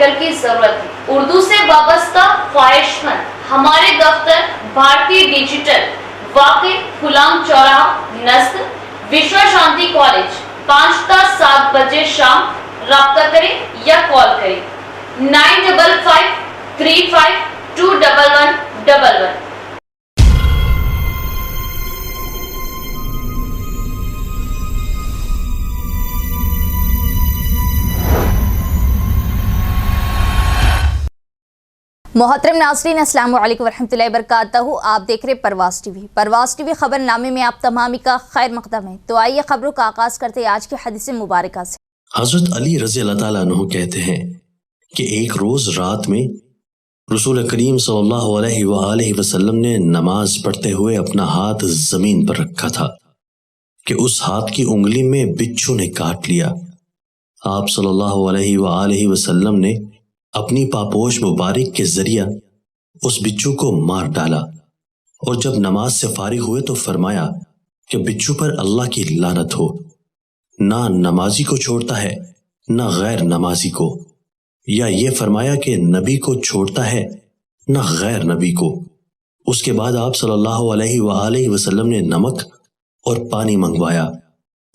Doctor کی ضرورت ہے۔ اردو سے وابستہ خواہش مند ہمارے دفتر بھارتی ڈیجیٹل واقع غلام چوراہا نزد وشوا شانتی کالج 5 تا 7 بجے شام رابطہ کریں یا کال کریں 9553521111۔ محترم ناظرین، السلام علیکم ورحمۃ اللہ وبرکاتہ۔ آپ دیکھ رہے پرواز ٹی وی۔ پرواز ٹی وی خبر نامے میں آپ تمامی کا خیر مقدم ہے۔ تو آئیے خبروں کا آغاز کرتے ہیں آج کی حدیث مبارکہ سے۔ حضرت علی رضی اللہ تعالیٰ عنہ کہتے ہیں کہ ایک روز رات میں رسول کریم صلی اللہ علیہ وآلہ وسلم نے نماز پڑھتے ہوئے اپنا ہاتھ زمین پر رکھا تھا کہ اس ہاتھ کی انگلی میں بچھو نے کاٹ لیا۔ آپ صلی اللہ علیہ وآلہ وسلم نے اپنی پاپوش مبارک کے ذریعہ اس بچھو کو مار ڈالا، اور جب نماز سے فارغ ہوئے تو فرمایا کہ بچھو پر اللہ کی لعنت ہو، نہ نمازی کو چھوڑتا ہے نہ غیر نمازی کو، یا یہ فرمایا کہ نبی کو چھوڑتا ہے نہ غیر نبی کو۔ اس کے بعد آپ صلی اللہ علیہ وآلہ وسلم نے نمک اور پانی منگوایا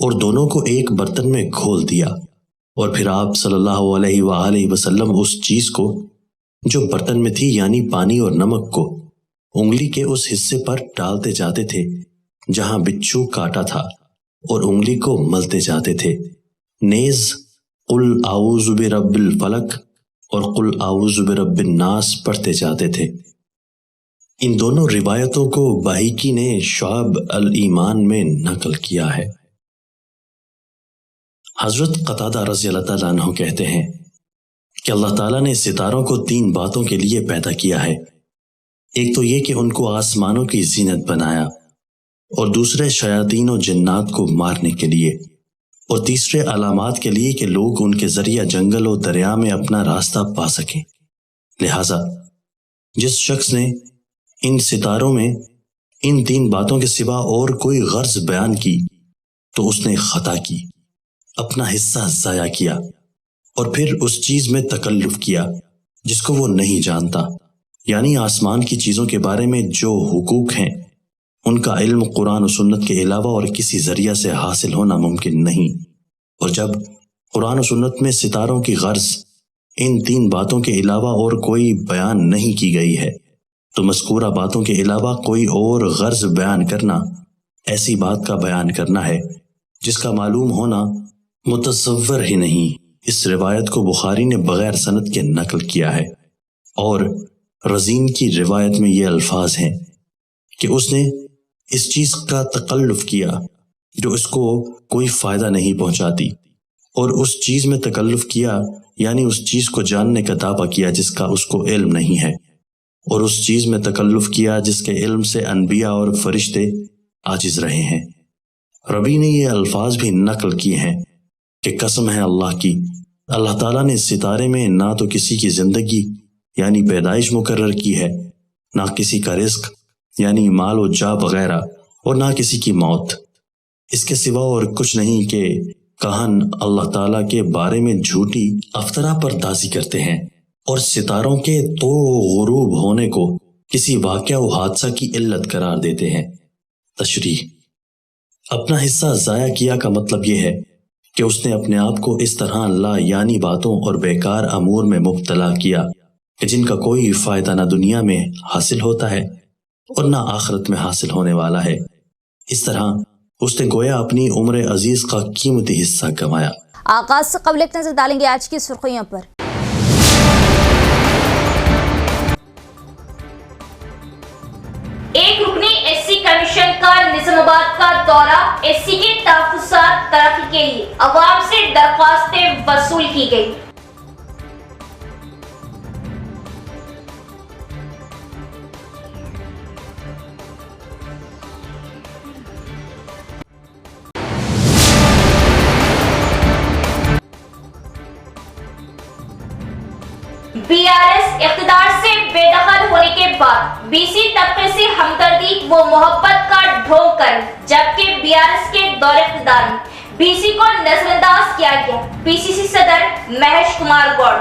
اور دونوں کو ایک برتن میں گھول دیا، اور پھر آپ صلی اللہ علیہ وآلہ وسلم اس چیز کو جو برتن میں تھی یعنی پانی اور نمک کو انگلی کے اس حصے پر ڈالتے جاتے تھے جہاں بچھو کاٹا تھا، اور انگلی کو ملتے جاتے تھے۔ نیز قل اعوذ برب الفلق اور قل اعوذ برب الناس پڑھتے جاتے تھے۔ ان دونوں روایتوں کو باہیکی نے شعب الایمان میں نقل کیا ہے۔ حضرت قتادہ رضی اللہ تعالیٰ عنہ کہتے ہیں کہ اللہ تعالیٰ نے ستاروں کو 3 باتوں کے لیے پیدا کیا ہے۔ ایک تو یہ کہ ان کو آسمانوں کی زینت بنایا، اور دوسرے شیاطین و جنات کو مارنے کے لیے، اور تیسرے علامات کے لیے کہ لوگ ان کے ذریعہ جنگل و دریا میں اپنا راستہ پا سکیں۔ لہٰذا جس شخص نے ان ستاروں میں ان 3 باتوں کے سوا اور کوئی غرض بیان کی تو اس نے خطا کی، اپنا حصہ ضائع کیا، اور پھر اس چیز میں تکلف کیا جس کو وہ نہیں جانتا، یعنی آسمان کی چیزوں کے بارے میں جو حقوق ہیں ان کا علم قرآن و سنت کے علاوہ اور کسی ذریعہ سے حاصل ہونا ممکن نہیں۔ اور جب قرآن و سنت میں ستاروں کی غرض ان 3 باتوں کے علاوہ اور کوئی بیان نہیں کی گئی ہے تو مذکورہ باتوں کے علاوہ کوئی اور غرض بیان کرنا ایسی بات کا بیان کرنا ہے جس کا معلوم ہونا متصور ہی نہیں۔ اس روایت کو بخاری نے بغیر سند کے نقل کیا ہے، اور رزین کی روایت میں یہ الفاظ ہیں کہ اس نے اس چیز کا تکلف کیا جو اس کو کوئی فائدہ نہیں پہنچاتی، اور اس چیز میں تکلف کیا یعنی اس چیز کو جاننے کا دعویٰ کیا جس کا اس کو علم نہیں ہے، اور اس چیز میں تکلف کیا جس کے علم سے انبیاء اور فرشتے عاجز رہے ہیں۔ ربی نے یہ الفاظ بھی نقل کیے ہیں کہ قسم ہے اللہ کی، اللہ تعالیٰ نے ستارے میں نہ تو کسی کی زندگی یعنی پیدائش مقرر کی ہے، نہ کسی کا رزق یعنی مال و جا وغیرہ، اور نہ کسی کی موت۔ اس کے سوا اور کچھ نہیں کہ کہن اللہ تعالیٰ کے بارے میں جھوٹی افطرا پردازی کرتے ہیں، اور ستاروں کے تو غروب ہونے کو کسی واقعہ و حادثہ کی علت قرار دیتے ہیں۔ تشریح: اپنا حصہ ضائع کیا کا مطلب یہ ہے کہ اس نے اپنے آپ کو اس طرح لا یعنی باتوں اور بیکار امور میں مبتلا کیا کہ جن کا کوئی فائدہ نہ دنیا میں حاصل ہوتا ہے اور نہ آخرت میں حاصل ہونے والا ہے۔ اس طرح اس نے گویا اپنی عمر عزیز کا قیمتی حصہ گنوایا۔ آغاز سے قبل ایک نظر ڈالیں گے آج کی سرخیوں پر۔ ایک رکنی ایس سی کمیشن کا نظام آباد کا دورہ، ایس سی کے تحفظات ترقی کے لیے عوام سے درخواستیں وصول کی گئی۔ بی آر ایس اقتدار سے بے دخل ہونے کے بعد بی سی طبقے سے ہمدردی و محبت کا ڈھونگ کر جبکہ بی آر ایس کے دور اقتدار میں بی سی کو نظر انداز کیا گیا۔ پی سی سی صدر مہیش کمار گوڑ۔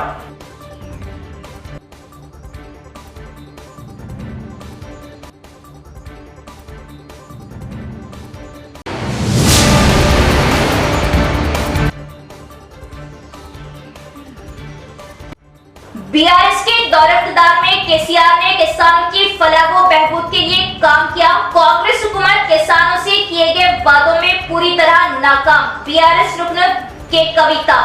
बीआरएस के दौर इक़्तिदार में केसीआर ने किसानों की फलाह व बहबूद के लिए काम किया। कांग्रेस हुकूमत किसानों से किए गए वादों में पूरी तरह नाकाम। बीआरएस रुकन के कविता।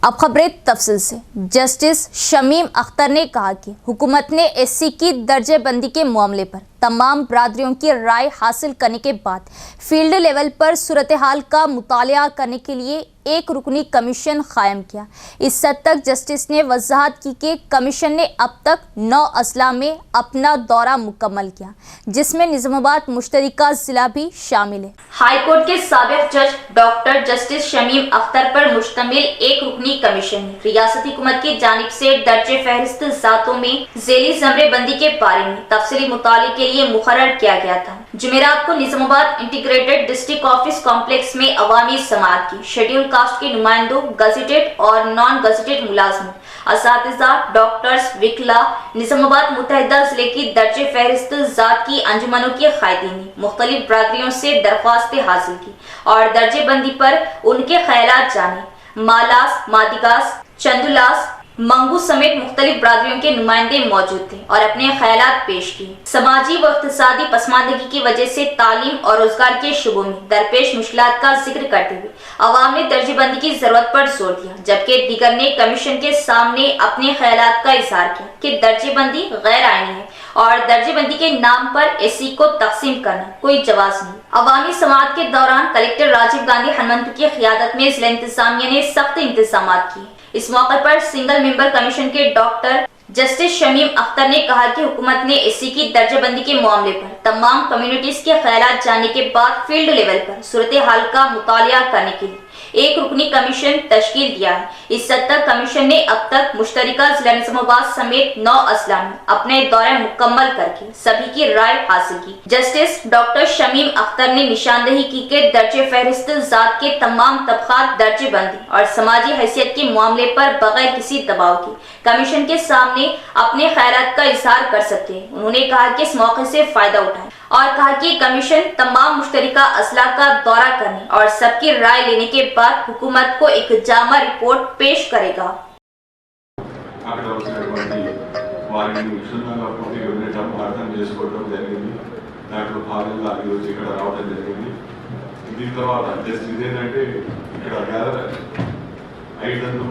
अब खबरें तफसील से। जस्टिस शमीम अख्तर ने कहा कि हुकूमत ने एससी की दर्जे बंदी के मामले पर तमाम बरादरियों की राय हासिल करने के बाद फील्ड लेवल पर सूरत हाल का मुतालिया करने के लिए एक रुकनी कमीशन कायम किया। इस हद तक जस्टिस ने वजाहत की कि कमीशन ने अब तक 9 अजला में अपना दौरा मुकम्मल किया, जिसमें निजामाबाद मुश्तरका जिला भी शामिल है। हाई कोर्ट के साबिक जज डॉक्टर जस्टिस शमीम अख्तर पर मुश्तमिल एक रुकनी कमीशन ने रियासती हुकूमत की जानिब से दर्जे फहरिस्त जातों में झेली जमरे बंदी के बारे में तफसीली मुताले के लिए मुकर्रर किया गया था। जुमेरात को Nizamabad integrated district office complex में अवामी समाअत की शेड्यूल कास्ट के नुमाइंदों, गजेटेड और नॉन गजेटेड मुलाजमों, असातिज़ा, डॉक्टर्स, विकला, निजामाबाद मुत्तहिदा जिले की दर्जे फहरिस्त जात की अंजुमनों के कायदीन ने मुख्तलिफ बरादरियों से दरख्वास्तें हासिल की और दर्जे बंदी पर उनके ख्यालात जाने। मालास, मादिगास, चंदुलास, मंगू समेत मुख्तलिफ बरादरियों के नुमाइंदे मौजूद थे और अपने ख्यालात पेश किए। समाजी व इक़्तिसादी पसमानदगी की वजह से तालीम और रोजगार के शुबों में दरपेश मुश्किलात का जिक्र करते हुए अवाम ने दर्जेबंदी की जरूरत पर जोर दिया, जबकि दीगर ने कमीशन के सामने अपने ख्यालात का इजहार किया कि दर्जेबंदी गैर आईनी है और दर्जेबंदी के नाम पर एससी को तकसीम करना कोई जवाज नहीं। अवामी समाअत के दौरान कलेक्टर राजीव गांधी हनुमंतु की क़ियादत में जिला इंतजामिया ने सख्त इंतजाम किए। इस मौके पर सिंगल मेंबर कमीशन के डॉक्टर जस्टिस शमीम अख्तर ने कहा कि हुकूमत ने एससी की दर्जेबंदी के मामले पर तमाम कम्युनिटीज के ख्यालात जानने के बाद फील्ड लेवल पर सूरत हाल का मुतालिया करने के लिए एक रुकनी कमीशन तश्कील दिया है। इस हद तक कमीशन ने अब तक मुश्तरका जिला निजामाबाद समेत 9 अजला में अपने दौरे मुकम्मल करके सभी की राय हासिल की। जस्टिस डॉक्टर शमीम अख्तर ने निशानदेही की कि दर्जे फहरिस्त जात के तमाम तबकात दर्जे बंदी और समाजी हैसियत के मामले पर बगैर किसी दबाव के कमीशन के सामने अपने ख्यालात का इजहार कर सकते हैं। उन्होंने कहा कि इस मौके से फायदा उठाएं और कहा कि कमीशन तमाम मुश्तरका अजला का दौरा करने और सबकी राय लेने के बाद हुकूमत को एक जामा रिपोर्ट पेश करेगा।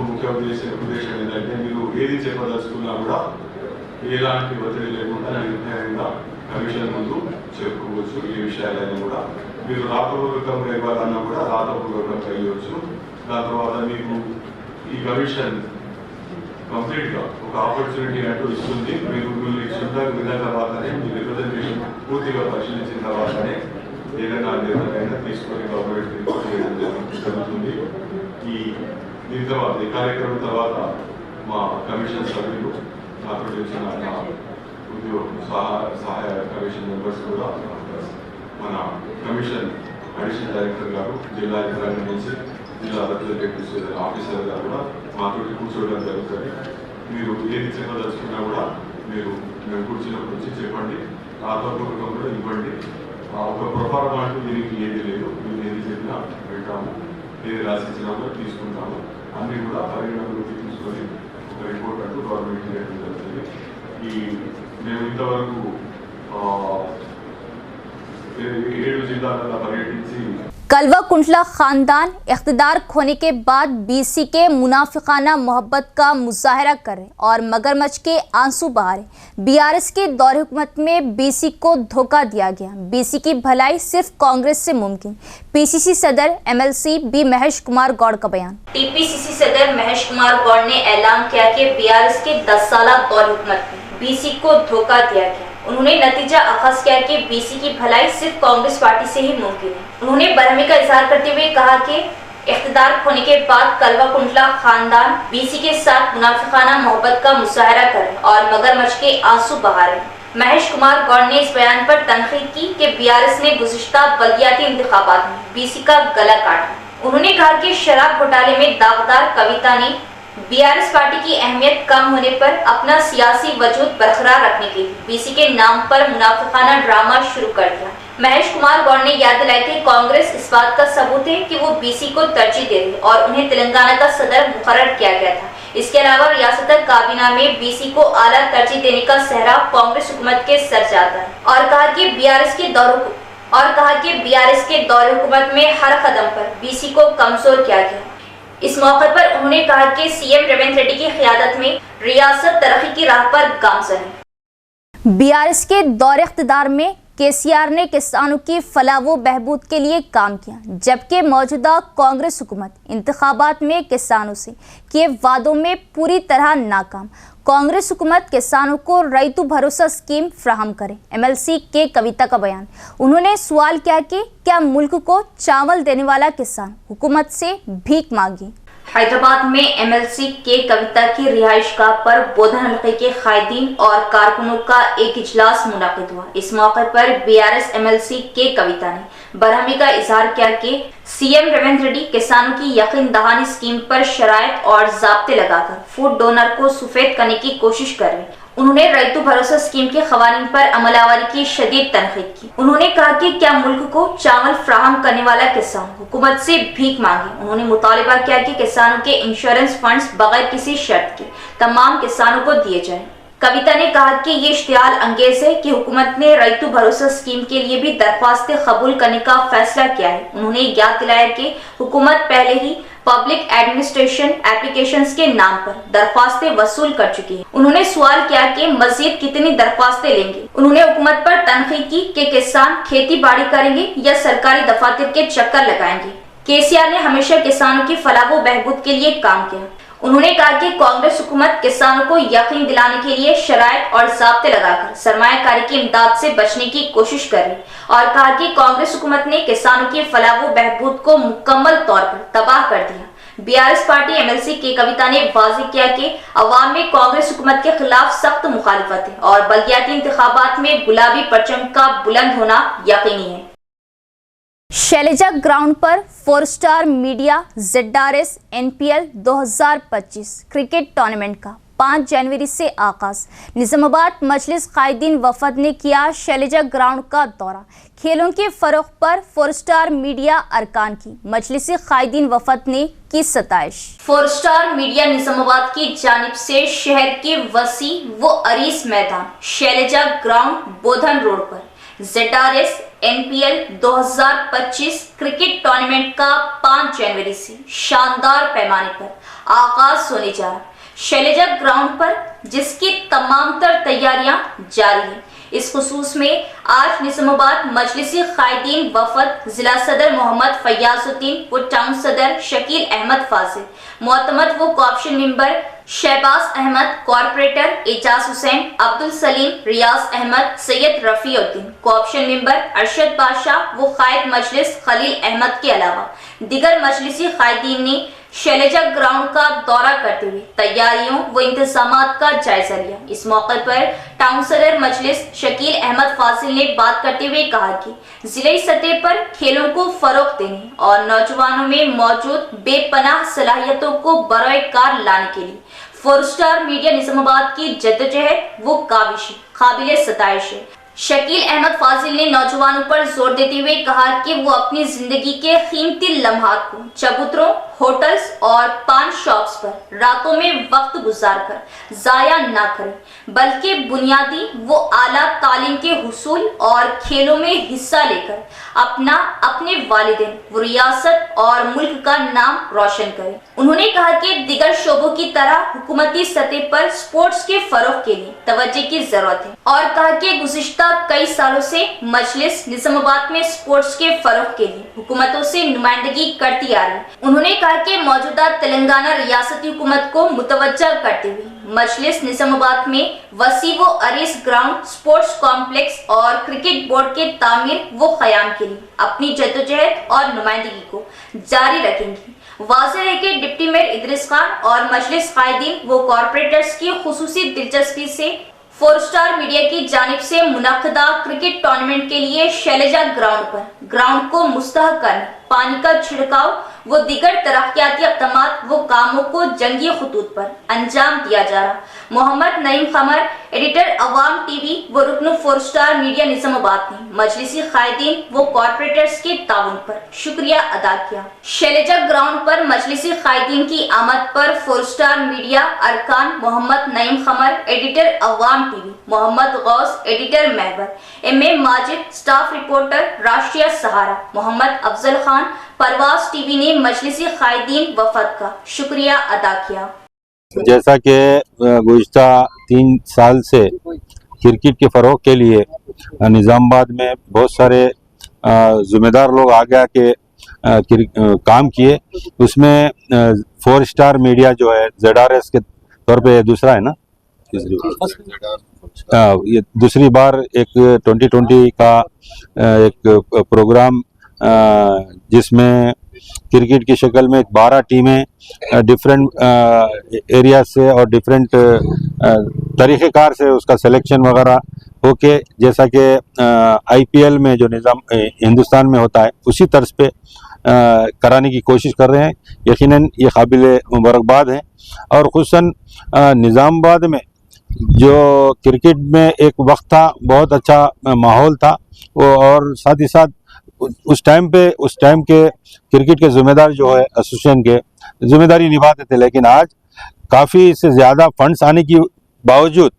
ముఖ్య ఉద్దేశం ఏంటంటే మీరు ఏది చెప్పదలుచుకున్నా కూడా ఎలాంటి ఒత్తిడి లేకుండా నిర్ణయంగా కమిషన్ ముందు చెప్పుకోవచ్చు. ఈ విషయాలన్నీ కూడా మీరు రాతపూర్వకంగా ఇవ్వాలన్నా కూడా రాతపూర్వకంగా ఇవ్వచ్చు. దాని తర్వాత మీకు ఈ కమిషన్ కంప్లీట్గా ఒక ఆపర్చునిటీ అంటూ ఇస్తుంది. మీరు విన్న తర్వాతనే మీ రిప్రజెంటేషన్ పూర్తిగా పరిశీలించిన తర్వాతనే ఏదైనా నిర్ణయం తీసుకొని గవర్నమెంట్ రిపోర్ట్ చేయడం జరుగుతుంది. దీని తర్వాత ఈ కార్యక్రమం తర్వాత మా కమిషన్ సభ్యులు నాతో వచ్చిన మా ఉద్యోగ సహాయ కమిషన్ మెంబర్స్ కూడా మన కమిషన్ అడిషనల్ డైరెక్టర్ గారు, జిల్లా యంత్రాంగం నుంచి జిల్లా రిప్రజెంటేటివ్స్ ఆఫీసర్ గారు కూడా మాతో కూర్చోవడం జరుగుతుంది. మీరు ఏది చెప్పదలుచుకున్నా కూడా మేము కూర్చున్నప్పటి నుంచి చెప్పండి, రాతపూర్వకం కూడా ఇవ్వండి. ఒక ప్రొఫార్మా అంటూ దీనికి ఏది లేదు. మీరు ఏది చెప్పినా వింటాము, ఏది రాసిచ్చినా కూడా తీసుకుంటాము. అన్నీ కూడా పరిగణలోకి తీసుకొని ఒక రిపోర్ట్ అంటూ గవర్నమెంట్ చేయడం జరుగుతుంది. మేము ఇంతవరకు 7 జిల్లాలలో పర్యటించి कलवा कुंटला खानदान इख्तिदार खोने के बाद बीसी के मुनाफिकाना मोहब्बत का मुजाहरा करे और मगरमच्छ के आंसू बहारे। बीआरएस के दौर हुकूमत में बीसी को धोखा दिया गया। बीसी की भलाई सिर्फ कांग्रेस से मुमकिन। पीसीसी सदर एमएलसी बी महेश कुमार गौड़ का बयान। टीपीसीसी सदर महेश कुमार गौड़ ने ऐलान किया कि बीआरएस के 10 साल दौर हुकूमत में बीसी को धोखा दिया गया। उन्होंने नतीजा अखज़ किया कि बीसी की भलाई सिर्फ कांग्रेस पार्टी से ही मुमकिन है। उन्होंने बरहमी का इजहार करते हुए कहा कि इख्तिदार खोने के बाद कलवा कुंटला खानदान बीसी के साथ मुनाफिकाना मोहब्बत का मुजाहरा करे और मगरमच्छ के आंसू बहा रहे। महेश कुमार गौड़ ने इस बयान पर तनकीद की कि बीआरएस ने गुज़िश्ता बल्दियाती इंतखाबात में बीसी का गला काटा। उन्होंने कहा कि शराब घोटाले में दागदार कविता ने बीआरएस पार्टी की अहमियत कम होने पर अपना सियासी वजूद बरकरार रखने के लिए बीसी के नाम पर मुनाफिकाना ड्रामा शुरू कर दिया। महेश कुमार गौड़ ने याद दिलाई कि कांग्रेस इस बात का सबूत है कि वो बीसी को तरजीह दे रही और उन्हें तेलंगाना का सदर मुकर्रर किया गया था। इसके अलावा रियासत काबीना में बीसी को आला तरजीह देने का सहरा कांग्रेस हुकूमत के सर जाता है और कहा कि बीआरएस के दौर हुकूमत में हर कदम पर बीसी को कमजोर किया गया। इस मौके पर उन्होंने कहा कि सीएम रेवंत रेड्डी की क़यादत में रियासत तरक्की की राह पर गामज़न है। बीआरएस के दौर इख्तिदार में केसीआर ने किसानों की फलाह व बहबूद के लिए काम किया, जबकि मौजूदा कांग्रेस हुकूमत इंतखाबात में किसानों से किए वादों में पूरी तरह नाकाम। कांग्रेस हुकूमत किसानों को रैतु भरोसा स्कीम फ्राहम करे, एमएलसी के कविता का बयान। उन्होंने सवाल किया कि क्या मुल्क को चावल देने वाला किसान हुकूमत से भीख मांगे। हैदराबाद में एमएलसी के कविता की रिहाइशगाह पर बोधन हल्के के कायदीन और कारकुनों का एक इजलास मुनाकिद हुआ। इस मौके पर बीआरएस एमएलसी के कविता ने बरहमी का इजहार किया कि सीएम रेवंत रेड्डी किसानों की यकीन दहानी स्कीम पर शराइत और ज़ाब्ते लगाकर फूड डोनर को सफेद करने की कोशिश कर रहे। उन्होंने रैतु भरोसा स्कीम के खवानीन पर अमलावरी की शदीद तनकीद की। उन्होंने कहा कि क्या मुल्क को चावल फ्राहम करने वाला किसान हुकूमत से भीख मांगे। उन्होंने मुतालिबा किया कि किसानों के इंश्योरेंस फंड्स बगैर किसी शर्त के तमाम किसानों को दिए जाएं। कविता ने कहा कि ये इश्तियाल अंगेज है कि हुकूमत ने रैतु भरोसा स्कीम के लिए भी दरख्वास्तें कबूल करने का फैसला किया है। उन्होंने याद दिलाया कि हुकूमत पहले ही पब्लिक एडमिनिस्ट्रेशन एप्लीकेशंस के नाम पर दरख्वास्तें वसूल कर चुकी है। उन्होंने सवाल किया कि मजीद कितनी दरख्वास्तें लेंगे। उन्होंने हुकूमत पर तनकीद की कि किसान खेती बाड़ी करेंगे या सरकारी दफातर के चक्कर लगाएंगे। केसीआर ने हमेशा किसानों की फलाह व बहबूद के लिए काम किया। उन्होंने कहा कि कांग्रेस हुकूमत किसानों को यकीन दिलाने के लिए शराइत और ज़ाब्ते लगाकर सरमायाकारी की इमदाद से बचने की कोशिश कर रही और कहा कि कांग्रेस हुकूमत ने किसानों की फलाह व बहबूद को मुकम्मल तौर पर तबाह कर दिया। बीआरएस पार्टी एमएलसी के कविता ने वाज़ेह किया कि अवाम में कांग्रेस हुकूमत के खिलाफ सख्त मुखालिफत है और बल्दियाती इंतखाबात में गुलाबी परचम का बुलंद होना यकीनी है। शैलजा ग्राउंड पर 4 star media ZRS NPL 2025 cricket tournament का 5 जनवरी से आगाज। निजामाबाद मजलिस कायदीन वफद ने किया शैलजा ग्राउंड का दौरा। खेलों के फरोग पर 4 स्टार मीडिया अरकान की मजलिस कायदीन वफद ने की सताइश। 4 स्टार मीडिया निजामाबाद की जानिब से शहर के वसी व अरीस मैदान शैलजा ग्राउंड बोधन रोड पर ZRS NPL 2025 क्रिकेट टूर्नामेंट का 5 जनवरी से शानदार पैमाने पर आगाज होने जा रहा। शैलजा ग्राउंड पर जिसकी तमाम तर तैयारियां जारी हैं। इस खुसूस में आज निजामाबाद मजलिसी कायदीन वफद जिला सदर मोहम्मद फयाजुद्दीन व टाउन सदर शकील अहमद फाजिल, मोतमद व cooption member Shahbaz Ahmed, corporator Ejaz Hussain, Abdul Salim, Riyaz Ahmed, Syed Rafiuddin, cooption member Arshad Badshah व कायद मजलिस खलील अहमद के अलावा दिगर मजलिसी कायदीन ने शैलजा ग्राउंड का दौरा करते हुए तैयारियों व इंतजामात का जायजा लिया। इस मौके पर टाउन सदर मजलिस शकील अहमद फाजिल ने बात करते हुए कहा कि जिले सतह पर खेलों को फरोग देने और नौजवानों में मौजूद बेपनाह सलाहियतों को बरोए कार लाने के लिए 4 स्टार मीडिया निजामाबाद की जद्दोजहद वो काबिश काबिले सताइश है। शकील अहमद फाजिल ने नौजवानों पर जोर देते हुए कहा कि वो अपनी जिंदगी के कीमती लम्हात को चबूतरों, होटल्स और पान शॉप्स पर रातों में वक्त गुजार कर जाया ना करें, बल्कि बुनियादी वो आला तालीम के हुसूल और खेलों में हिस्सा लेकर अपने वालिदैन व रियासत और मुल्क का नाम रोशन करें। उन्होंने कहा कि दिगर शोबों की तरह हुकूमती सतह पर स्पोर्ट्स के फरोग के लिए तवज्जो की जरूरत है और कहा कि गुज़िश्ता कई सालों से मजलिस निजामाबाद में स्पोर्ट्स के फरोग के लिए हुकूमतों से नुमाइंदगी करती आ रही है। उन्होंने कहा कि मौजूदा तेलंगाना रियासती हुकूमत को मुतवज्जा करते हुए मजलिस निजामाबाद में वसी व अरीस ग्राउंड, स्पोर्ट्स कॉम्प्लेक्स और क्रिकेट बोर्ड के तामीर व क़याम के लिए अपनी जद्दोजहद और नुमाइंदगी को जारी रखेंगी। वाज़ेह है कि डिप्टी मेयर इदरीस खान और मजलिस कायदीन व कॉर्पोरेटर्स की खुसूसी दिलचस्पी से 4 स्टार मीडिया की जानिब से मुनक्किदा क्रिकेट टूर्नामेंट के लिए शैलजा ग्राउंड पर ग्राउंड को मुस्तहकम, पानी का छिड़काव व दीगर तरक्याती इक़दामात व कामों को जंगी खतूत पर अंजाम दिया जा रहा। मोहम्मद नईम खमर, एडिटर अवाम टीवी व रुकन 4 स्टार मीडिया निजामाबाद ने मजलिसी कायदीन व कॉर्पोरेटर्स के ताउन पर शुक्रिया अदा किया। शैलजा ग्राउंड पर मजलिसी कायदीन की आमद पर 4 स्टार मीडिया अरकान Mohammed Naeem Khamar, editor Awam TV, Mohammed Ghaus, editor Mahbar, M A. Majid, staff reporter Rashtriya Sahara, Mohammed Afzal Khan, Parwaz TV ने मजलिसी कायदीन वफद का शुक्रिया अदा किया। जैसा कि गुज़िश्ता 3 साल से क्रिकेट के फ़रोग़ के लिए निज़ामाबाद में बहुत सारे ज़िम्मेदार लोग आगे आके काम किए। उसमें 4 स्टार मीडिया जो है ZRS के तौर पे दूसरा है ना, ये दूसरी बार एक 2020 का एक प्रोग्राम जिसमें क्रिकेट की शक्ल में 12 टीमें डिफरेंट एरिया से और डिफरेंट तरीक़ेकार से उसका सिलेक्शन वगैरह होके, जैसा कि IPL में जो निज़ाम हिंदुस्तान में होता है उसी तर्ज पे कराने की कोशिश कर रहे हैं। यकीनन ये काबिल मुबारकबाद है। और खुसूसन निज़ामाबाद में जो क्रिकेट में एक वक्त था, बहुत अच्छा माहौल था वो, और साथ ही साथ उस टाइम के क्रिकेट के ज़िम्मेदार जो है एसोसिएशन के ज़िम्मेदारी निभाते थे। लेकिन आज काफ़ी से ज़्यादा फंड्स आने की बावजूद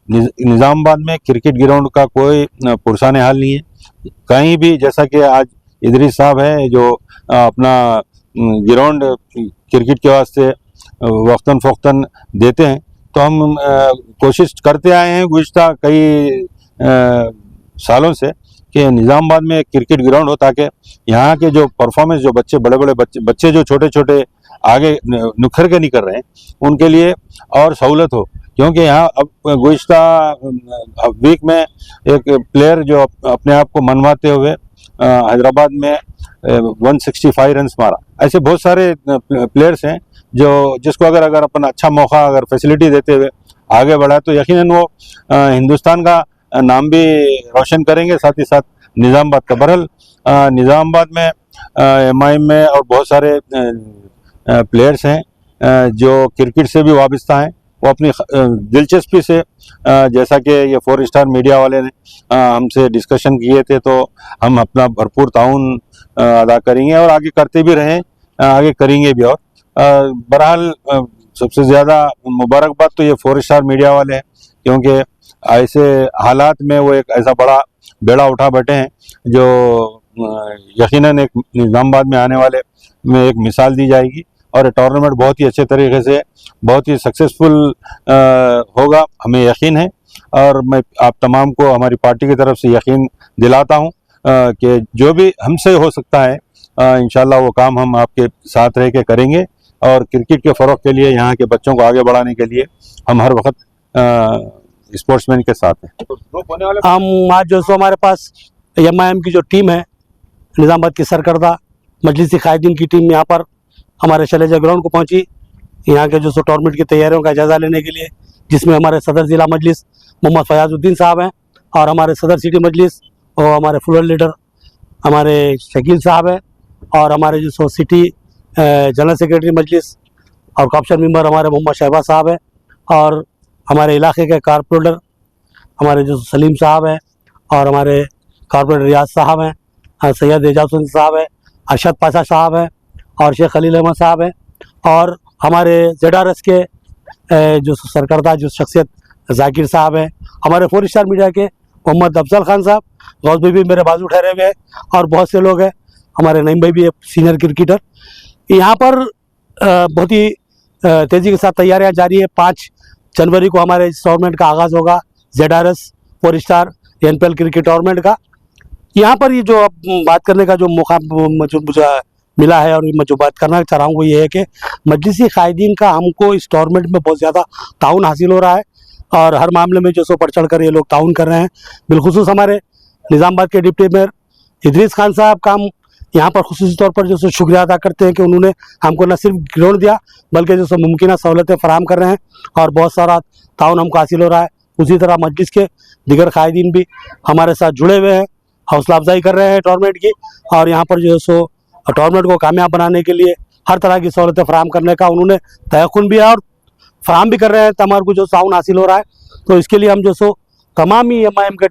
निज़ामाबाद में क्रिकेट ग्राउंड का कोई पुरसान हाल नहीं है कहीं भी। जैसा कि आज इदरीस साहब है जो अपना ग्राउंड क्रिकेट के वास्ते वक्तन फ़ौक्तन देते हैं, तो हम कोशिश करते आए हैं गुज़िश्ता कई सालों से कि निज़ामाबाद में क्रिकेट ग्राउंड हो, ताकि यहाँ के जो परफॉर्मेंस, जो बड़े बच्चे जो छोटे छोटे आगे निखर के नहीं कर रहे हैं, उनके लिए और सहूलत हो। क्योंकि यहाँ अब गुज़िश्ता वीक में एक प्लेयर जो अपने आप को मनवाते हुए हैदराबाद में 165 रन्स मारा। ऐसे बहुत सारे प्लेयर्स हैं जिसको अगर अपन अच्छा मौका, अगर फैसिलिटी देते हुए आगे बढ़ा तो यकीनन वो हिंदुस्तान का नाम भी रोशन करेंगे, साथ ही साथ निज़ामाबाद का। बहरहाल निज़ामाबाद में MIM में और बहुत सारे प्लेयर्स हैं जो क्रिकेट से भी वाबस्ता हैं। वो अपनी दिलचस्पी से, जैसा कि ये 4 स्टार मीडिया वाले ने हमसे डिस्कशन किए थे, तो हम अपना भरपूर ताउन अदा करेंगे और आगे करते भी रहें, आगे करेंगे भी। और बहरहाल सबसे ज़्यादा मुबारकबाद तो ये 4 स्टार मीडिया वाले हैं, क्योंकि ऐसे हालात में वो एक ऐसा बड़ा बेड़ा उठा बैठे हैं जो यकीनन एक निज़ामाबाद में आने वाले में एक मिसाल दी जाएगी। और ये टूर्नामेंट बहुत ही अच्छे तरीके से, बहुत ही सक्सेसफुल होगा, हमें यकीन है। और मैं आप तमाम को हमारी पार्टी की तरफ से यकीन दिलाता हूँ कि जो भी हमसे हो सकता है इंशाल्लाह वो काम हम आपके साथ रह के करेंगे। और क्रिकेट के फ़रोग़ के लिए, यहाँ के बच्चों को आगे बढ़ाने के लिए हम हर वक्त स्पोर्ट्समैन के साथ हैं। हम आज जो सो हमारे पास MIM की जो टीम है, निज़ामाबाद की सरकर्दा मजलिसी कायदीन की टीम यहाँ पर हमारे शैलजा ग्राउंड को पहुँची, यहाँ के जो सो टूर्नामेंट की तैयारियों का जायज़ा लेने के लिए, जिसमें हमारे सदर ज़िला मजलिस मोहम्मद फयाजुद्दीन साहब हैं, और हमारे सदर सिटी मजलिस और हमारे फ्लोर लीडर हमारे शकील साहब हैं, और हमारे जो सो सिटी जनरल सेक्रेटरी मजलिस और कॉर्पोरेशन मेंबर हमारे मोहम्मद शहबाज साहब हैं, और हमारे इलाके के कारपोरेटर हमारे जो सलीम साहब हैं, और हमारे कारपोरेटर रियाज साहब हैं, सैयद एजाज हुसैन साहब हैं, अरशद पाशा साहब हैं, और शेख खलील अहमद साहब हैं, और हमारे ZRS के जो सरकर्दा जो शख्सियत जाकिर साहब हैं, हमारे 4 स्टार मीडिया के मोहम्मद अफजल खान साहब, गौस भाई भी मेरे बाजू ठहरे हुए हैं, और बहुत से लोग हैं, हमारे नईम भाई भी है सीनियर क्रिकेटर। यहाँ पर बहुत ही तेज़ी के साथ तैयारियाँ जारी है। 5 जनवरी को हमारे इस टूर्नामेंट का आगाज़ होगा, ZRS 4 star NPL cricket tournament का। यहाँ पर ये जो बात करने का जो मौका मुझे मिला है, और मैं जो बात करना चाह रहा हूँ वो ये है कि मजलिसी कायदीन का हमको इस टूर्नामेंट में बहुत ज़्यादा ताउन हासिल हो रहा है, और हर मामले में जो सो बढ़ चढ़ कर ये लोग ताउन कर रहे हैं। बिलखुसूस हमारे निज़ामाबाद के डिप्टी मेयर इदरीस खान साहब का हम यहाँ पर खुसूसी तौर पर जो सो शुक्रिया अदा करते हैं कि उन्होंने हमको न सिर्फ ग्राउंड दिया, बल्कि जो सो मुमकिन सहूलतें फराहम कर रहे हैं, और बहुत सारा ताउन हमको हासिल हो रहा है। उसी तरह मजलिस के दीगर कायदीन भी हमारे साथ जुड़े हुए हैं, हौसला अफजाई कर रहे हैं टूर्नामेंट की, और यहाँ पर जो है सो टूर्नामेंट को कामयाब बनाने के लिए हर तरह की सहूलतें फराहम करने का उन्होंने तयक़ुन भी है और फराहम भी कर रहे हैं। तमाम को जो ताउन हासिल हो रहा है, तो इसके लिए हम जो सो तमाम ही MIM का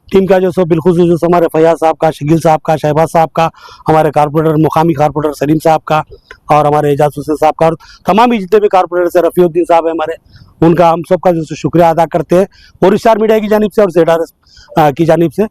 टीम का जो सो बिलखुसूस जो सो हमारे फैयाज साहब का, शकील साहब का, शहबाज साहब का, हमारे कारपोरेटर मुकामी कारपोरेटर सलीम साहब का, और हमारे एजाज हुसैन साहब का, और तमाम ही जितने भी कारपोरेटर से रफ़ीउद्दीन साहब है हमारे, उनका हम सबका जो शुक्रिया अदा करते हैं और स्टार मीडिया की जानिब से और ZRS की जानिब से,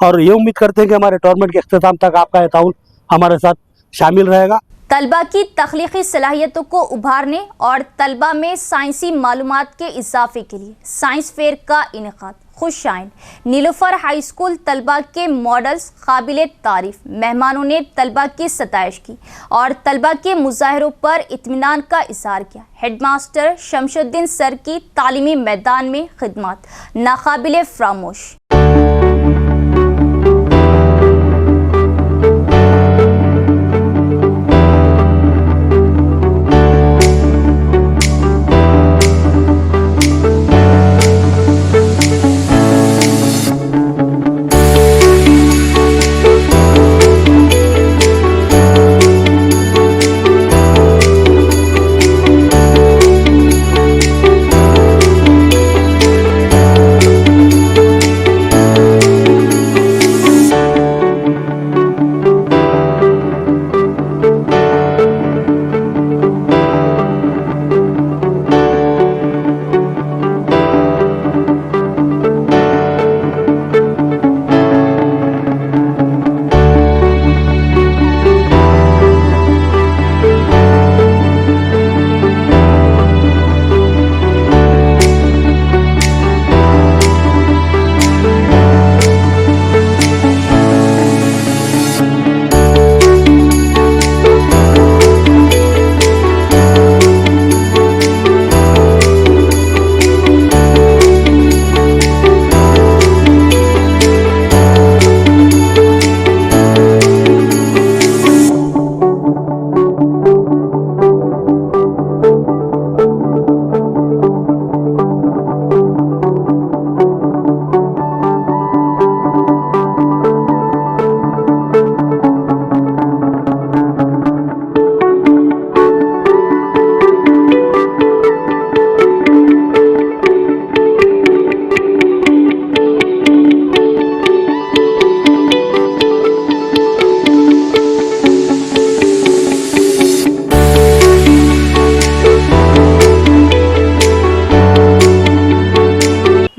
और ये उम्मीद करते हैं कि हमारे टूर्नामेंट के अख्ताम तक आपका ये ताउन हमारे साथ शामिल रहेगा। तलबा की तख्लीकी सलाहियतों को उभारने और तलबा में साइंसी मालूमात के इजाफे के लिए साइंस फेयर का इनेकाद। खुश आइन नीलोफर हाई स्कूल तलबा के मॉडल्स काबिल तारीफ मेहमानों ने तलबा की सताइश की और तलबा के मुजाहरों पर इत्मीनान का इजहार किया। हेडमास्टर शमशुद्दीन सर की तालीमी मैदान में खिदमत नाकाबिल फरामोश।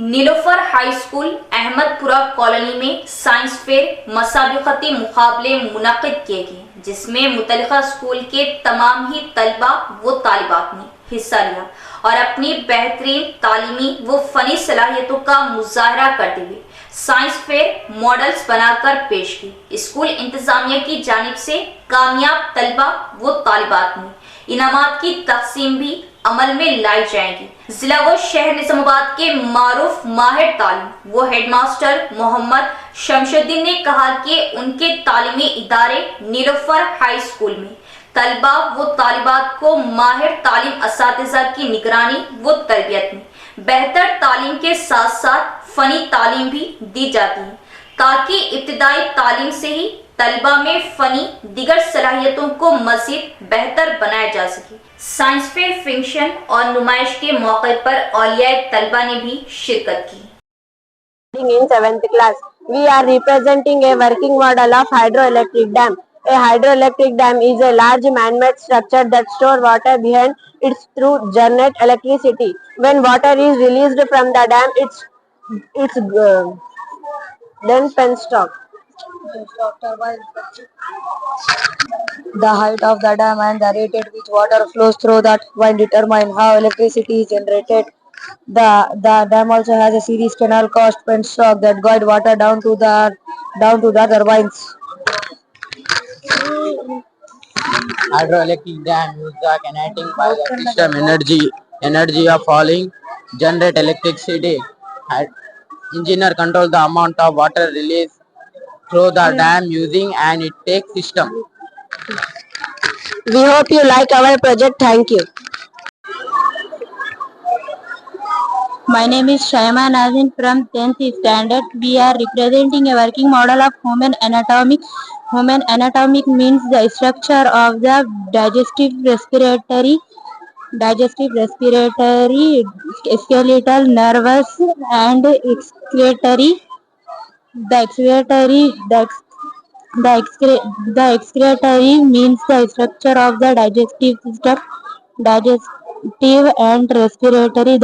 Nilofar high school Ahmedpura colony में साइंस फेयर मसाबिकती मुकाबले मुनक्किद किए गए, जिसमें मुतल्लिका स्कूल के तमाम ही तलबा व तालिबात ने हिस्सा लिया और अपनी बेहतरीन तालीमी व फनी सलाहियतों का मुजाहरा करते हुए साइंस फेयर मॉडल्स बनाकर पेश की। स्कूल इंतजामिया की जानिब से कामयाब तलबा व तालिबात में इनामात की तकसीम भी अमल में लाई जाएगी। जिला व शहर निजामाबाद के मारूफ माहिर तालीम वो हेडमास्टर मोहम्मद शमशुद्दीन ने कहा कि उनके तालीमी इदारे नीलोफर हाई स्कूल में तलबा व तालिबात को माहिर तालीम असातिज़ा की निगरानी व तरबियत में बेहतर तालीम के साथ साथ फनी तालीम भी दी जाती है, ताकि इब्तिदाई तालीम से ही तलबा में फनी दिगर सलाहियतों को मजीद बेहतर बनाया जा सके। साइंस फेयर फंक्शन और नुमाइश के मौके पर औलिया तलबा ने भी शिरकत की। In 7th class, we are representing a working model of hydroelectric dam. A hydroelectric dam is a large man-made structure that stores water behind it through generate electricity. When water is released from the dam, it's then penstock. The height of the dam and the rate at which water flows through that will determine how electricity is generated. The dam also has a series canal called penstock that guide water down to the turbines. Hydroelectric dam use the kinetic by the system energy of falling generate electricity. Engineer control the amount of water released through the dam using an intake system. We hope you like our project. Thank you. My name is Shaima Nazin from 10th standard. We are representing a working model of human anatomy. Human anatomy means the structure of the digestive, respiratory, skeletal, nervous, and excretory. The excretory, the excretory means the structure of the digestive system, digestive and respiratory.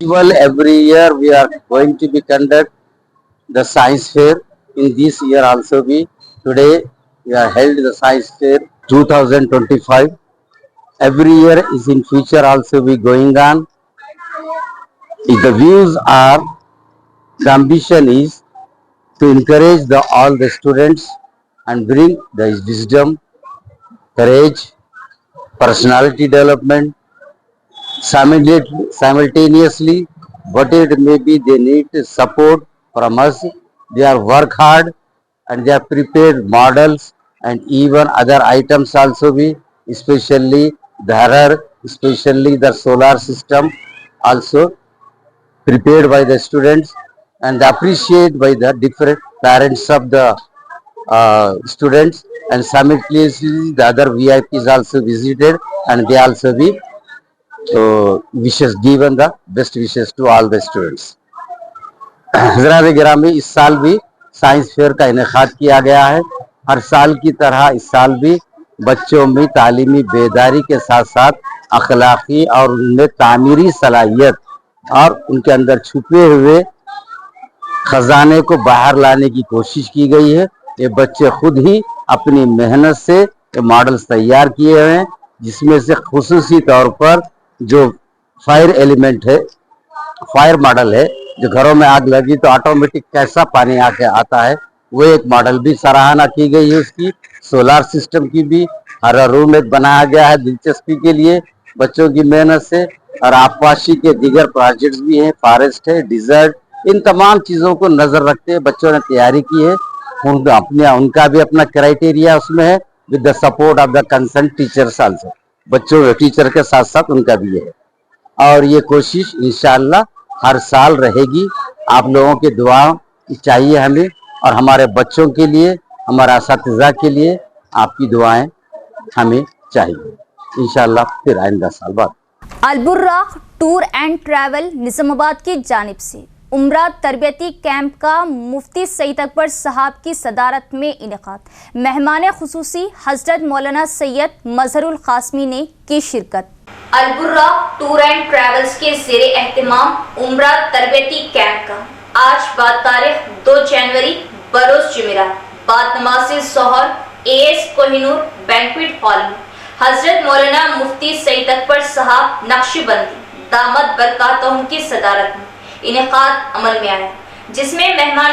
Well, every year we are going to be conduct the science fair. In this year also today we are held the science fair 2025. Every year is in future also be going on. The views are, the ambition is to encourage all the students and bring the wisdom, courage, personality development. Simultaneously, whatever it may be, they need support from us. They are work hard and they are prepared models and even other items also be, especially especially the solar system also prepared by the students and appreciated by the different parents of the students, and simultaneously the other VIPs also visited and they also be wishes, given the best wishes to all the students. हज़रात गिरामी, इस साल भी science fair का इनेकाद किया गया है। हर साल की तरह इस साल भी बच्चों में तालीमी बेदारी के साथ साथ अखलाकी और उनमें तामीरी सलाहियत और उनके अंदर छुपे हुए खजाने को बाहर लाने की कोशिश की गई है। ये बच्चे खुद ही अपनी मेहनत से ये मॉडल्स तैयार किए हुए हैं, जिसमें से खुसूसी तौर पर जो फायर एलिमेंट है, फायर मॉडल है, जो घरों में आग लगी तो ऑटोमेटिक कैसा पानी आके आता है, वो एक मॉडल भी सराहना की गई है उसकी। सोलार सिस्टम की भी हर रूम एक बनाया गया है दिलचस्पी के लिए बच्चों की मेहनत से, और आबपाशी के दीगर प्रोजेक्ट्स भी हैं, फॉरेस्ट है, डिजर्ट, इन तमाम चीज़ों को नज़र रखते हुए बच्चों ने तैयारी की है। उनका भी अपना क्राइटेरिया उसमें है, with the support of the concern teachers also. बच्चों टीचर के साथ साथ उनका भी है, और ये कोशिश इंशाअल्लाह हर साल रहेगी। आप लोगों की दुआ चाहिए हमें, और हमारे बच्चों के लिए, हमारे असातिज़ा के लिए आपकी दुआएं हमें चाहिए। इंशाअल्लाह फिर आइंदा साल बाद। अलबुर्राक टूर एंड ट्रैवल निज़ामाबाद की जानिब से उम्रा तरबियती कैंप का मुफ्ती सईद अकबर साहब की सदारत में इनेकाद। मेहमान खुसूसी हज़रत मौलाना सैयद मजहरुल कासमी ने की शिरकत। अलबुर्राक टूर एंड ट्रैवल्स के ज़ेरे एहतिमाम उम्रा तरबियती कैंप का आज बाद तारीख 2 जनवरी बरोज जुमेरात बाद नमाज ज़ोहर AS कोहिनूर बैंक्वेट हॉल में हजरत मौलाना मुफ्ती सईद अकबर साहब नक्शबंदी दामद बरकातहू की सदारत में इनेकाद अमल में आया, जिसमें मेहमान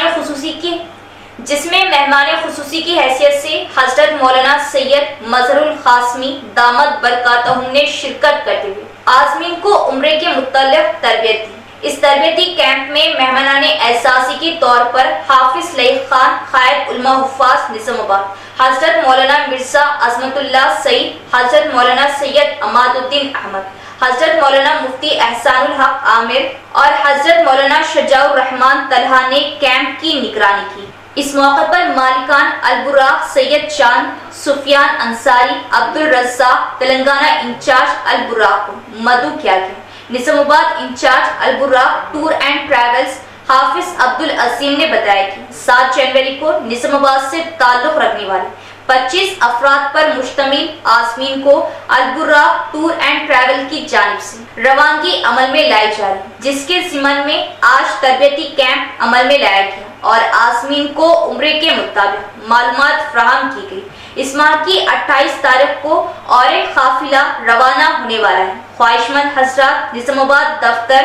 खुसूसी की हैसियत से हजरत मौलाना सैयद मजहरुल कासमी दामद बरकातहू ने शिरकत करते हुए आज़मीन को उम्रे के मुतल्लिक़ तरबियत दी। इस तरबियती कैंप में मेहमानाने एहसासी के तौर पर हाफिज लईक खान कायद उलमा हुफ़ाज़ निज़ामाबाद, हजरत मौलाना मिर्ज़ा अज़मतुल्लाह सईद, हजरत मौलाना सैयद अमादुद्दीन अहमद, हजरत मौलाना मुफ्ती एहसानुल हक आमिर और हजरत मौलाना शजाउर रहमान तलहा ने कैंप की निगरानी की। इस मौके पर मालिकान Alburraq Syed Chand, Sufiyan Ansari, Abdul Razzaq, Telangana incharge Alburraq Madhu Kyagi, Nizamabad incharge Alburraq tour and travels Hafiz Abdul Azeem ने बताया कि 7 जनवरी को निज़ामाबाद से ताल्लुक़ रखने वाले 25 अफराद पर मुश्तमिल आज़मीन को अलबुर्राक टूर एंड ट्रैवल की जानिब से रवानगी अमल में लाई जा रही, जिसके ज़िमन में आज तरबियती कैंप अमल में लाया गया और आज़मीन को उम्रे के मुताबिक मालूमात फराहम की गई। इस माह की 28 तारीख को और एक काफिला रवाना होने वाला है। ख्वाहिशमंद हजरात निज़ामाबाद दफ्तर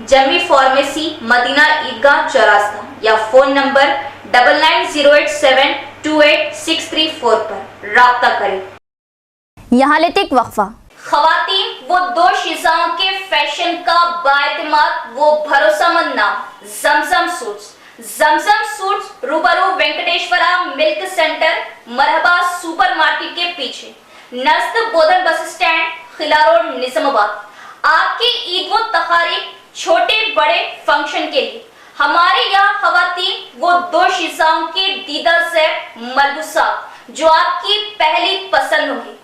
जमी फार्मेसी मदीना ईदगाह चौरास्ता या फ़ोन नंबर 9908728634 पर राब्ता करें। यहाँ लेते एक वक्फा। ख़वातीन वो दो शिजाओं के फैशन का बाएतिमाद वो भरोसामंद नाम ज़मज़म सूट्स। ज़मज़म सूट्स रूबरू Venkateswara milk centre Marhaba super market के पीछे नज़द बोधन बस स्टैंड खिला रोड निज़ामाबाद। آپ کی عید و تقاریب چھوٹے بڑے فنکشن کے لیے ہمارے یہاں خواتین وہ 2 شیزاؤں کے دیدہ زیب ملبوسات جو آپ کی پہلی پسند ہوگی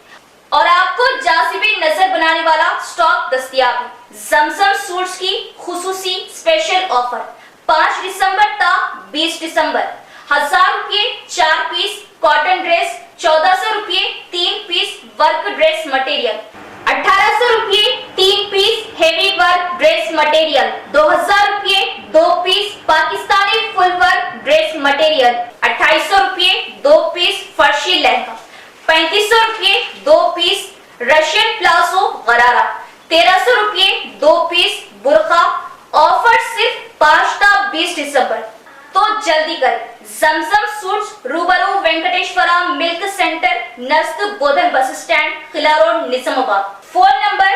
اور آپ کو جاذبی نظر بنانے والا سٹاک دستیاب ہے۔ زمزم سوٹس کی خصوصی اسپیشل آفر 5 دسمبر تا 20 دسمبر 1000 روپے 4 پیس کاٹن ڈریس، 1400 روپے 3 پیس ورک ڈریس مٹیریل، 1800 روپے 3 پیس ہیوی ورک ڈریس مٹیریل، 2000 روپے 2 پیس پاکستانی فل ورک ڈریس مٹیریل، 2800 روپے 2 پیس فرشی لہنگا، 3500 روپے 2 پیس رشین پلازو غرارہ، 1300 روپے 2 پیس برقع۔ آفر صرف 5 تا 20 دسمبر، تو جلدی کریں۔ زمزم سوٹس روبرو وینکٹیشورا ملک سینٹر نزد بودھن بس اسٹینڈ قلعہ روڈ نظام آباد۔ Phone number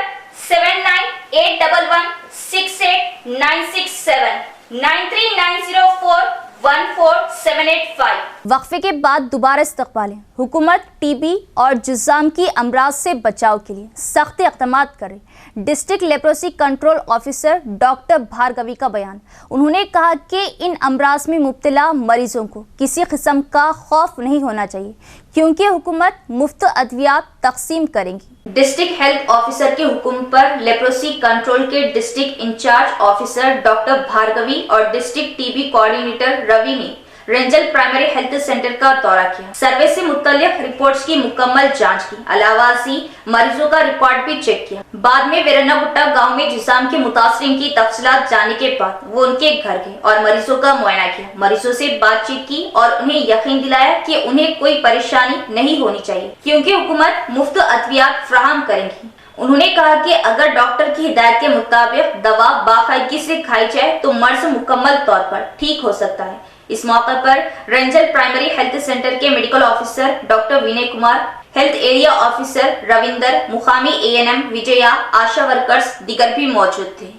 7981168967 9390414785۔ وقفے کے بعد دوبارہ استقبال ہے۔ حکومت ٹی بی اور جذام کی امراض سے بچاؤ کے لیے سخت اقدامات کرے۔ District لیپروسی control officer doctor Bhargavi کا بیان۔ انہوں نے کہا کہ ان امراض میں مبتلا مریضوں کو کسی قسم کا خوف نہیں ہونا چاہیے کیونکہ حکومت مفت ادویات تقسیم کرے گی۔ ڈسٹرکٹ ہیلتھ آفیسر کے حکم پر لیپروسی کنٹرول کے district incharge officer doctor Bhargavi اور ڈسٹرکٹ ٹی بی کوآرڈینیٹر روی نے رینجل پرائمری ہیلتھ سینٹر کا دورہ کیا، سروے سے متعلق رپورٹس کی مکمل جانچ کی، علاوہ ازیں مریضوں کا ریکارڈ بھی چیک کیا۔ بعد میں ویرنا گٹا گاؤں میں جذام کے متاثرین کی تفصیلات جاننے کے بعد وہ ان کے گھر گئے اور مریضوں کا معائنہ کیا، مریضوں سے بات چیت کی اور انہیں یقین دلایا کہ انہیں کوئی پریشانی نہیں ہونی چاہیے کیونکہ حکومت مفت ادویات فراہم کرے گی۔ انہوں نے کہا کہ اگر ڈاکٹر کی ہدایت کے مطابق دوا باقاعدگی سے کھائی جائے تو مرض مکمل طور پر ٹھیک ہو سکتا ہے۔ اس موقع پر رینجل پرائمری ہیلتھ سینٹر کے medical officer doctor Vinay Kumar, health area officer Ravinder, مقامی ANM وجیا، آشا ورکرز دیگر بھی موجود تھے۔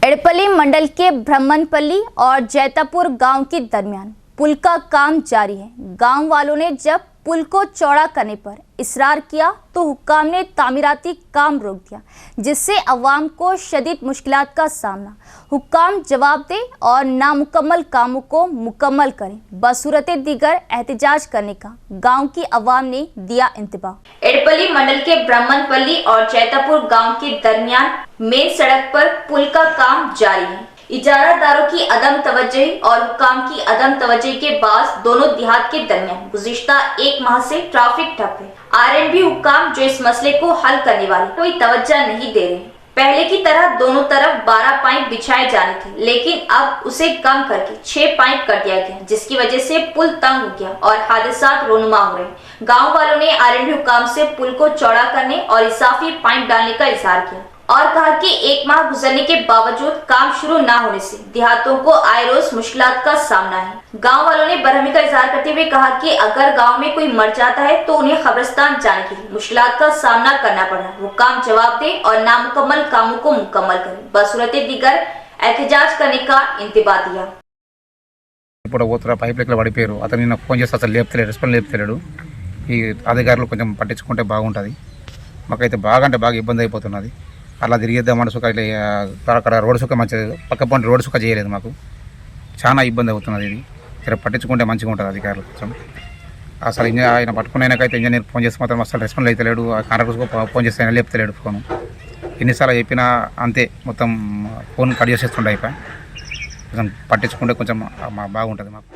ایڑپلی منڈل کے برہمن پلی اور جیتا پور گاؤں کے درمیان پل کا کام جاری ہے۔ گاؤں والوں نے جب پل کو چوڑا کرنے پر اصرار کیا تو حکام نے تعمیراتی کام روک دیا جس سے عوام کو شدید مشکلات کا سامنا۔ حکام جواب دیں اور نامکمل کاموں کو مکمل کریں، بصورت دیگر احتجاج کرنے کا گاؤں کی عوام نے دیا انتباہ۔ ایڑپلی منڈل کے برہمن پلی اور جیتا پور گاؤں کے درمیان مین سڑک پر پل کا کام جاری ہے۔ اجارہ داروں کی عدم توجہی اور حکام کی عدم توجہی کے باعث دونوں دیہات کے درمیان گزشتہ 1 ماہ سے ٹریفک ٹھپ ہے۔ RNB حکام جو اس مسئلے کو حل کرنے والے کوئی توجہ نہیں دے رہے۔ پہلے کی طرح دونوں طرف 12 پائپ بچھائے جانے تھے لیکن اب اسے کم کر کے 6 پائپ کر دیا گیا جس کی وجہ سے پل تنگ ہو گیا اور حادثات رونما ہو رہے۔ گاؤں والوں نے RNB حکام سے پل کو چوڑا کرنے اور اضافی پائپ ڈالنے کا اظہار کیا اور کہا کہ 1 ماہ گزرنے کے باوجود کام شروع نہ ہونے سے دیہاتوں کو آئے روز مشکلات کا سامنا ہے۔ گاؤں والوں نے برہمی کا اظہار کرتے ہوئے کہا کہ اگر گاؤں میں کوئی مر جاتا ہے تو انہیں قبرستان جانے کے لیے مشکلات کا سامنا کرنا پڑ رہا ہے۔ حکام جواب دیں اور نامکمل کاموں کو مکمل کریں، بصورت دیگر احتجاج کرنے کا انتباہ دیا۔ ఇప్పుడు పోతున్న పైప్ లెక్కలు పడిపోయారు, అతను నిన్న ఫోన్ చేస్తే అసలు లేపుతలేడు, రెస్పాండ్ లేపుతలేడు। ఈ అధికారులు కొంచెం పట్టించుకుంటే బాగుంటుంది, మాకైతే బాగా అంటే బాగా ఇబ్బంది అయిపోతున్నది। అలా తిరిగేద్దామని సుఖ ఇట్లా అక్కడ రోడ్డు సుఖ మంచిది, పక్క పంట రోడ్డు సుఖ చేయలేదు, మాకు చాలా ఇబ్బంది అవుతున్నది। ఇది ఇక్కడ పట్టించుకుంటే మంచిగా ఉంటుంది అధికారులు కొంచెం। అసలు ఆయన పట్టుకున్నాకైతే ఇంజనీర్ ఫోన్ చేస్తే మాత్రం అసలు రెస్పాండ్ అవుతలేడు, కాంట్రాక్టర్స్కి ఫోన్ చేస్తే ఆయన లేపుతలేడు ఫోను। ఎన్నిసార్లు చెప్పినా అంతే, మొత్తం ఫోన్ కట్ చేసేస్తుండే అయిపోయి। కొంచెం పట్టించుకుంటే కొంచెం బాగుంటుంది మాకు।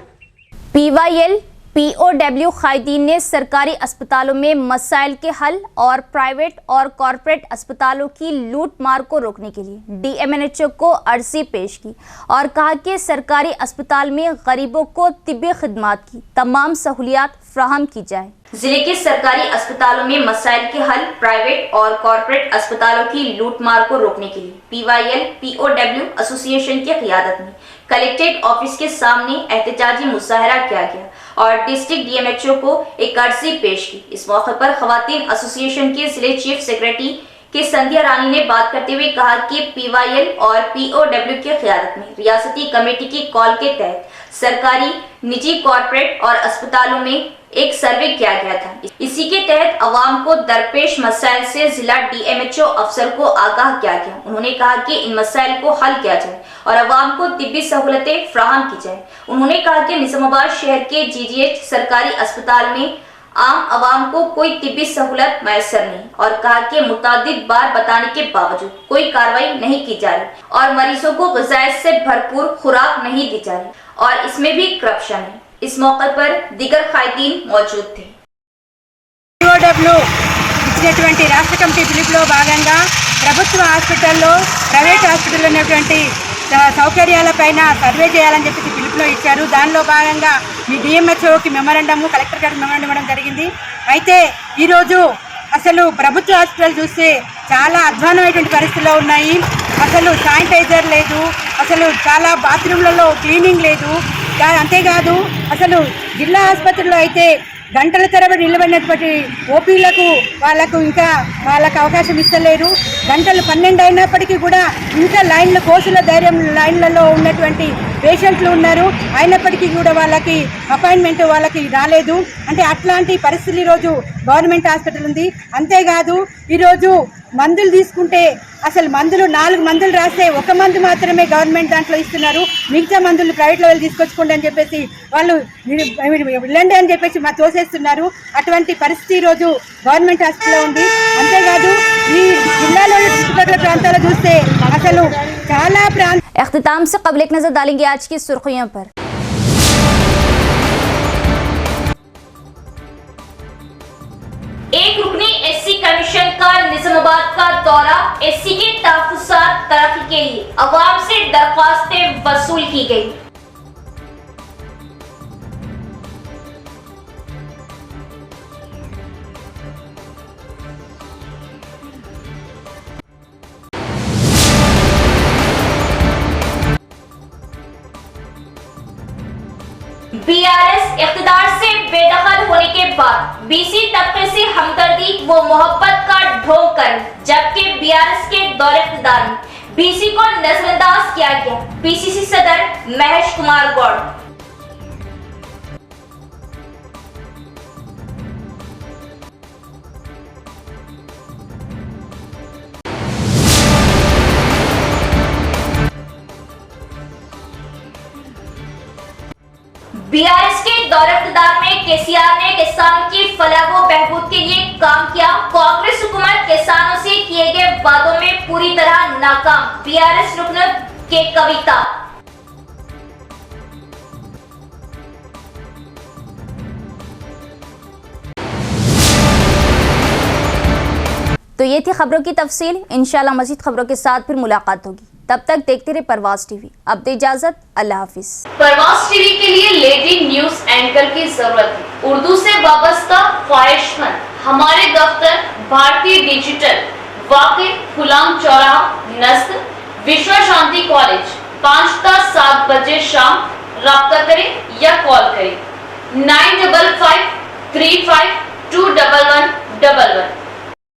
PYL POW कायदीन ने सरकारी अस्पतालों में मसाइल के हल और प्राइवेट और कॉरपोरेट अस्पतालों की लूट मार को रोकने के लिए DMNHO को अर्जी पेश की और कहा कि सरकारी अस्पताल में गरीबों को तिब्बी खिदमात की तमाम सहूलियात फ्राहम की जाए। जिले के सरकारी अस्पतालों में मसाइल के हल, प्राइवेट और कॉरपोरेट अस्पतालों की लूटमार को रोकने के लिए PYL POW एसोसिएशन की क़ियादत में कलेक्ट्रेट ऑफिस के सामने एहतजाजी मुजाहरा किया गया और डिस्ट्रिक्ट DMHO को एक अर्जी पेश की। इस मौके पर खवातीन एसोसिएशन के जिले चीफ सेक्रेटरी के संध्या रानी ने बात करते हुए कहा कि PYL और POW की क़ियादत में रियासती कमेटी की कॉल के तहत सरकारी, निजी, कॉरपोरेट और अस्पतालों में एक सर्वे किया गया था। इसी के तहत अवाम को दरपेश मसाइल से जिला DMHO अफसर को आगाह किया गया। उन्होंने कहा कि इन मसाइल को हल किया जाए और अवाम को तिब्बी सहूलतें फराहम की जाए। उन्होंने कहा कि निजामाबाद शहर के GGH सरकारी अस्पताल में आम अवाम को कोई तिब्बी सहूलत मैसर नहीं और कहा कि मुतादिद बार बताने के बावजूद कोई कार्रवाई नहीं की जा रही और मरीजों को ग़िज़ायत से भरपूर खुराक नहीं दी जा रही और इसमें भी करप्शन है। इस मौके पर दीगर कायदीन मौजूद थे। ఇచ్చినటువంటి రాష్ట్ర కమిటీ పిలుపులో భాగంగా ప్రభుత్వ హాస్పిటల్లో ప్రైవేట్ హాస్పిటల్లో ఉన్నటువంటి సౌకర్యాలపైన సర్వే చేయాలని చెప్పి పిలుపులో ఇచ్చారు. దానిలో భాగంగా మీ DMHOకి మెమరాండము, కలెక్టర్ గారికి మెమరాండం ఇవ్వడం జరిగింది. అయితే ఈరోజు అసలు ప్రభుత్వ హాస్పిటల్ చూస్తే చాలా అధ్వానమైనటువంటి పరిస్థితుల్లో ఉన్నాయి. అసలు శానిటైజర్ లేదు, అసలు చాలా బాత్రూమ్లలో క్లీనింగ్ లేదు. అంతేకాదు అసలు జిల్లా ఆసుపత్రిలో అయితే గంటల తరబడి నిలబడినటువంటి ఓపీలకు వాళ్ళకు అవకాశం ఇస్తలేరు. గంటలు 12 అయినప్పటికీ కూడా ఇంకా కోసుల లైన్లలో ఉన్నటువంటి పేషెంట్లు ఉన్నారు. అయినప్పటికీ కూడా వాళ్ళకి అపాయింట్మెంట్ వాళ్ళకి రాలేదు. అంటే అట్లాంటి పరిస్థితులు ఈరోజు గవర్నమెంట్ హాస్పిటల్ ఉంది. అంతేకాదు ఈరోజు మందులు తీసుకుంటే అసలు మందులు 4 మందులు రాస్తే 1 మందు మాత్రమే గవర్నమెంట్ దాంట్లో ఇస్తున్నారు. మిగతా మందులు ప్రైవేట్లో వెళ్ళి తీసుకొచ్చుకోండి అని చెప్పేసి వాళ్ళు వెళ్ళండి అని చెప్పేసి తోసేస్తున్నారు. అటువంటి పరిస్థితి ఈరోజు గవర్నమెంట్ హాస్పిటల్లో ఉంది. అంతేకాదు ఈ జిల్లాలోని చుట్టుపక్కల ప్రాంతాలు చూస్తే అసలు చాలా इख्तिताम से क़ब्ल एक नज़र डालेंगे आज की सुर्खियों पर। एक रुकनी SC कमीशन का निजामाबाद का दौरा। SC के तहफ़्फ़ुज़ात तरक्की के लिए अवाम से दरख्वास्तें वसूल की गई। BRS इख्तिदार से बेदखल होने के बाद BC तबके से हमदर्दी व मोहब्बत का ढोंग कर जबकि BRS के दौरे इख्तिदार में BC को नजरअंदाज किया गया। PCC सदर महेश कुमार गौड़। BRS के दौरे इख्तिदार में KCR ने किसानों की फलाह व बहबूद के लिए काम किया। कांग्रेस हुकूमत किसानों से किए गए वादों में पूरी तरह नाकाम। BRS रुकन के कविता। तो ये थी खबरों की तफसील। इंशाल्लाह मज़ीद खबरों के साथ फिर मुलाकात होगी। तब तक देखते रहे परवाज़ टीवी। अब दे इजाजत, अल्लाह हाफिज। परवाज़ टीवी के लिए लेडी न्यूज एंकर की जरूरत है। उर्दू से वाबस्ता ख्वाहिशमंद हमारे दफ्तर भारतीय डिजिटल वाक़े गुलाम चौराहा नस्ल विश्व शांति कॉलेज 5 ता 7 बजे शाम। राब्ता करें या कॉल करें 9553521111।